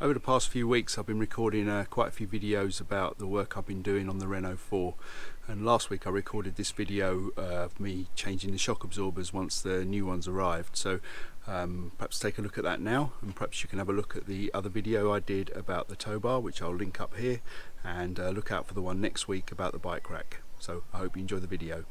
Over the past few weeks I've been recording quite a few videos about the work I've been doing on the Renault 4, and last week I recorded this video of me changing the shock absorbers once the new ones arrived. So perhaps take a look at that now, and perhaps you can have a look at the other video I did about the tow bar, which I'll link up here, and look out for the one next week about the bike rack. So I hope you enjoy the video.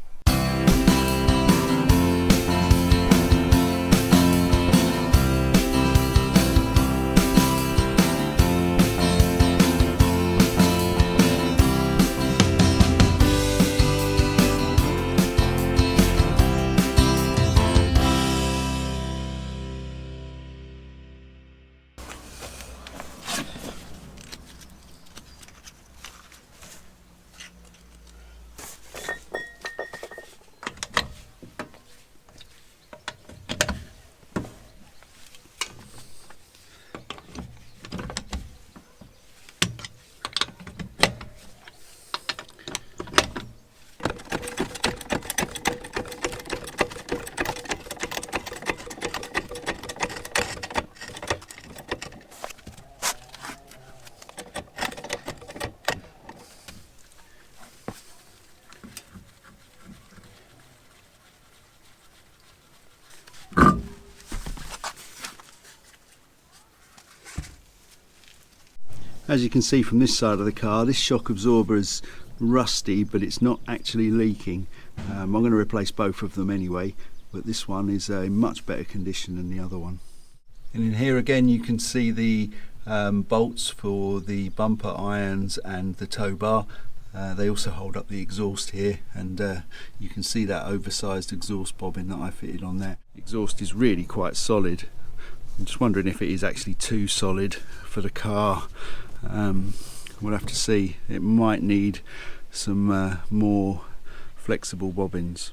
As you can see from this side of the car, this shock absorber is rusty, but it's not actually leaking. I'm going to replace both of them anyway, but this one is in much better condition than the other one. And in here again you can see the bolts for the bumper irons and the tow bar. They also hold up the exhaust here, and you can see that oversized exhaust bobbin that I fitted on there. The exhaust is really quite solid. I'm just wondering if it is actually too solid for the car. We'll have to see. It might need some more flexible bobbins.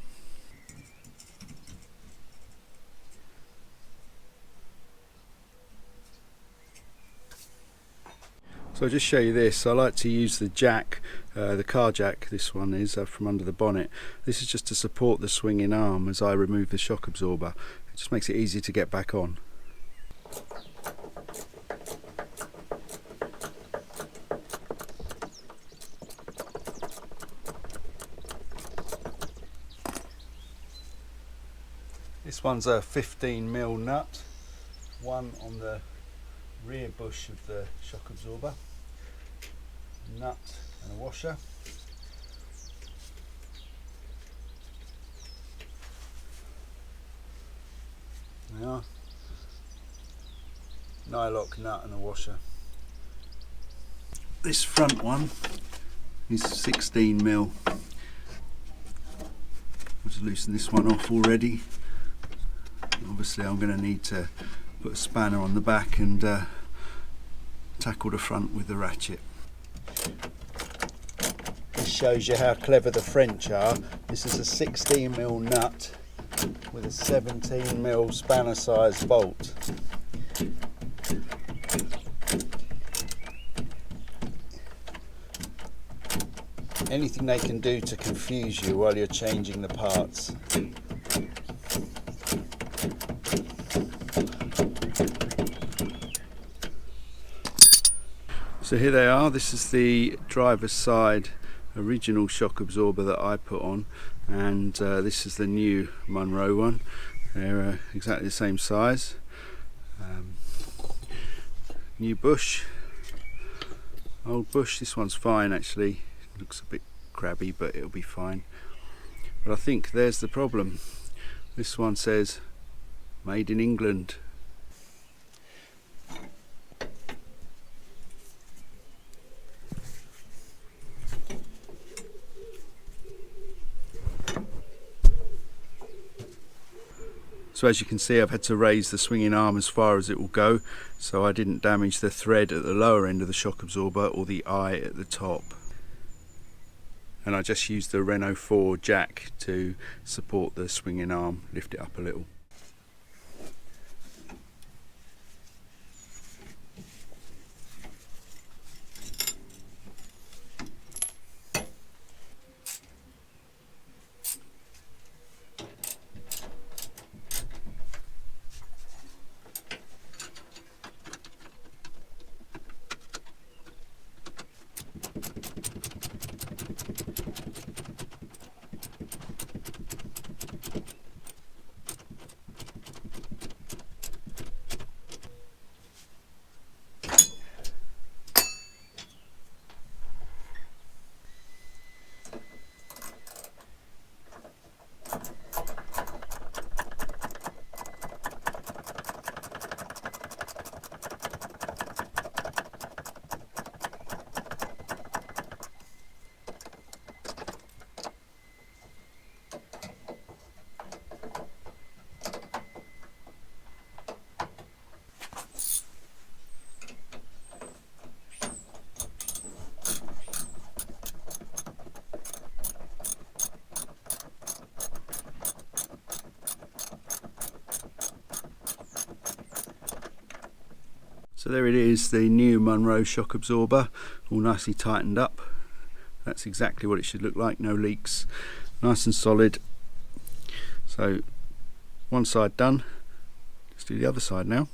So I'll just show you this. I like to use the jack, the car jack, this one is, from under the bonnet. This is just to support the swinging arm as I remove the shock absorber. It just makes it easy to get back on. This one's a 15mm nut, one on the rear bush of the shock absorber, nut and a washer. There they are. Nylock nut and a washer. This front one is 16mm. I'll just loosen this one off already. Obviously I'm going to need to put a spanner on the back and tackle the front with the ratchet. This shows you how clever the French are. This is a 16mm nut with a 17mm spanner size bolt. Anything they can do to confuse you while you're changing the parts. So here they are. This is the driver's side original shock absorber that I put on, and this is the new Monroe one. They're exactly the same size. New bush, old bush. This one's fine actually. Looks a bit crabby, but it'll be fine. But I think there's the problem. This one says made in England. So as you can see, I've had to raise the swinging arm as far as it will go, so I didn't damage the thread at the lower end of the shock absorber or the eye at the top. And I just used the Renault 4 jack to support the swinging arm, lift it up a little. So there it is, the new Monroe shock absorber, all nicely tightened up. That's exactly what it should look like, no leaks, nice and solid. So one side done, let's do the other side now.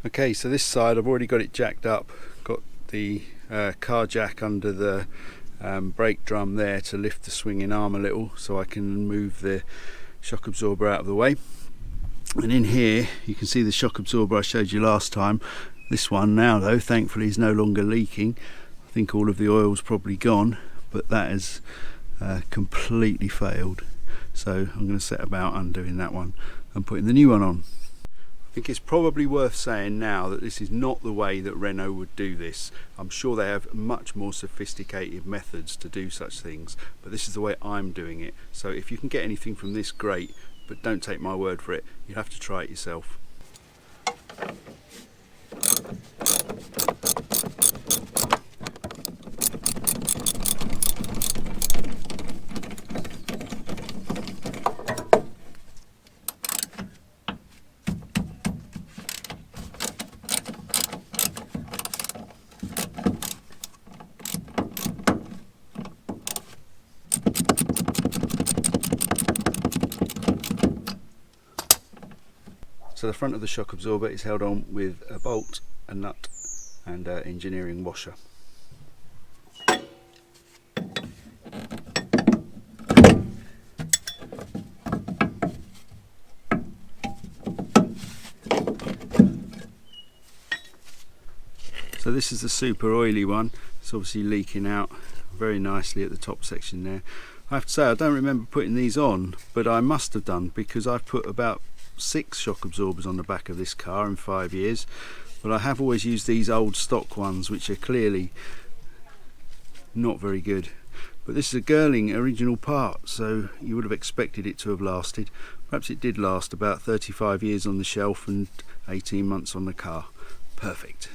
Okay, so this side I've already got it jacked up, got the car jack under the brake drum there to lift the swinging arm a little so I can move the shock absorber out of the way. And in here you can see the shock absorber I showed you last time. This one now though, thankfully, is no longer leaking. I think all of the oil's probably gone, but that has completely failed. So I'm going to set about undoing that one and putting the new one on. I think it's probably worth saying now that this is not the way that Renault would do this. I'm sure they have much more sophisticated methods to do such things, but this is the way I'm doing it. So if you can get anything from this, great, but don't take my word for it. You have to try it yourself. So the front of the shock absorber is held on with a bolt, a nut and an engineering washer. So this is the super oily one. It's obviously leaking out very nicely at the top section there. I have to say I don't remember putting these on, but I must have done, because I've put about 6 shock absorbers on the back of this car in 5 years, but I have always used these old stock ones which are clearly not very good. But this is a Girling original part, so you would have expected it to have lasted. Perhaps it did last about 35 years on the shelf and 18 months on the car. Perfect.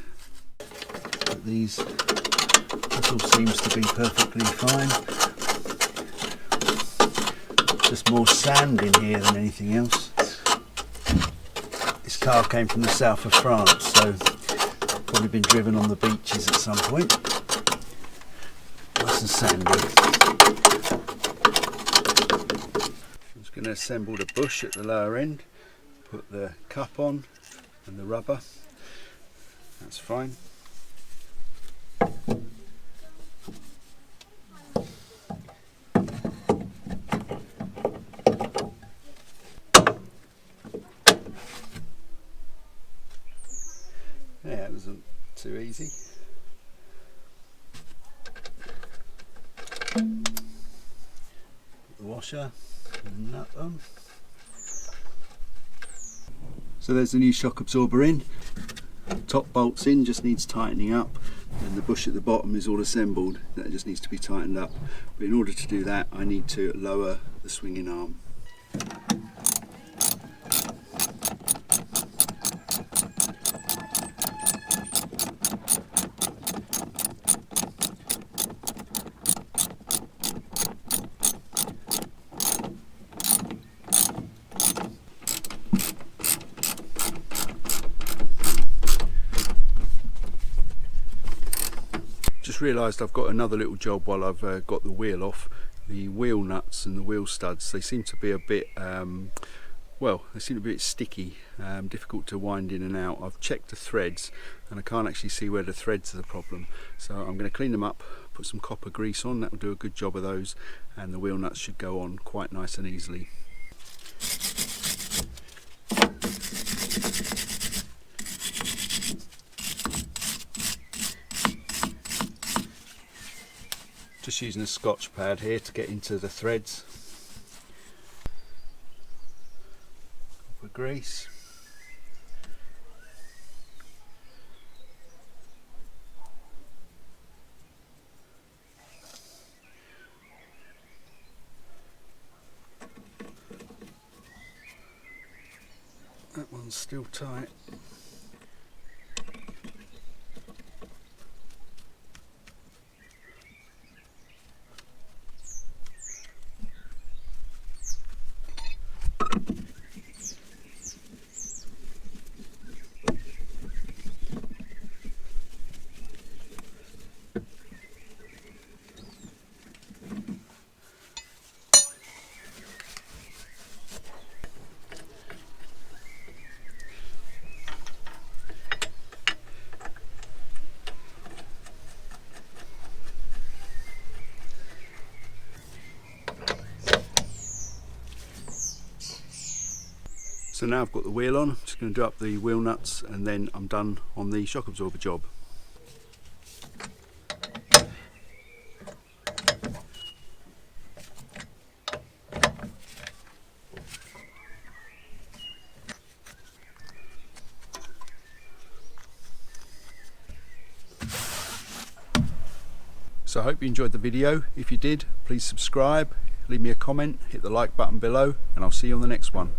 But this all seems to be perfectly fine. Just more sand in here than anything else. This car came from the south of France, so probably been driven on the beaches at some point. Nice and sandy. I'm just going to assemble the bush at the lower end, put the cup on and the rubber. That's fine. easy. Put the washer and nut them. So there's the new shock absorber in. Top bolt's in, just needs tightening up, and the bush at the bottom is all assembled. That just needs to be tightened up. But in order to do that, I need to lower the swinging arm. Just realised I've got another little job while I've got the wheel off. The wheel nuts and the wheel studs, they seem to be a bit, well, they seem to be a bit sticky, difficult to wind in and out. I've checked the threads and I can't actually see where the threads are the problem. So I'm going to clean them up, put some copper grease on, that will do a good job of those, and the wheel nuts should go on quite nice and easily. Just using a scotch pad here to get into the threads. Copper grease. That one's still tight. So now I've got the wheel on, I'm just going to do up the wheel nuts and then I'm done on the shock absorber job. So I hope you enjoyed the video. If you did, please subscribe, leave me a comment, hit the like button below, and I'll see you on the next one.